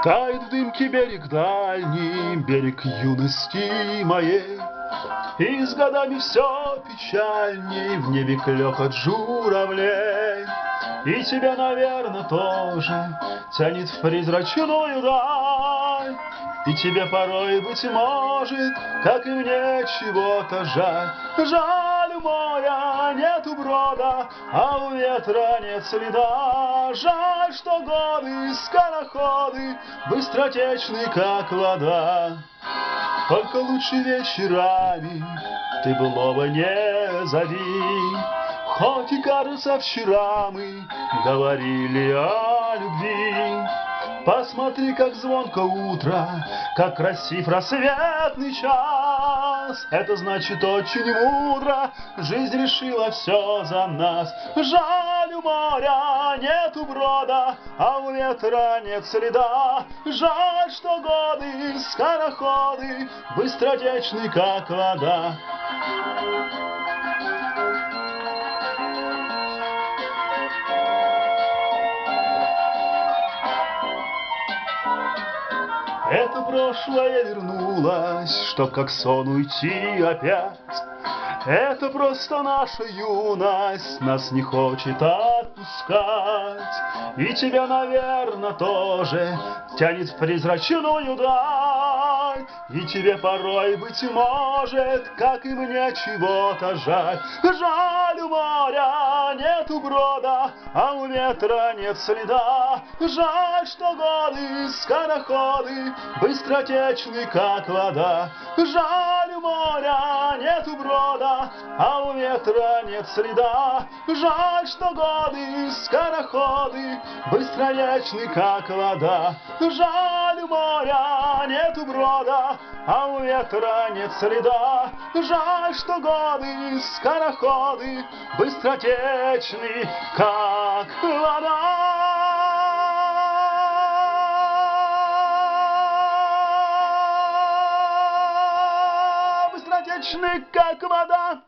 Тает в дымке берег дальний, берег юности моей. И с годами все печальней, в небе клёкот журавлей. И тебя, наверное, тоже тянет в призрачную даль. И тебе порой, быть может, как и мне, чего-то жаль. Жаль, у моря нету брода, а у ветра нет следа. Жаль, что годы, скороходы, быстротечны, как вода. Только лучше вечерами ты былого не зови. Хоть и кажется, вчера мы говорили о любви. Посмотри, как звонко утро, как красив рассветный час. Это значит очень мудро, жизнь решила все за нас. Жаль, у моря нету брода, а у ветра нет следа. Жаль, что годы, скороходы, быстротечны, как вода. Это прошлое вернулось, чтоб как сон уйти опять. Это просто наша юность нас не хочет отпускать. И тебя, наверное, тоже тянет в призрачную даль. И тебе порой, быть может, как и мне, чего-то жаль. Жаль, у моря нету брода, а у ветра нет следа. Жаль, что годы, скороходы, быстротечны, как вода. Жаль, у моря нету брода, а у ветра нет следа. Жаль, что годы, скороходы, быстротечны, как вода. Жаль, у моря нету брода, а у ветра нет следа. Жаль, что годы, скороходы, быстротечны, как вода. Быстротечны, как вода.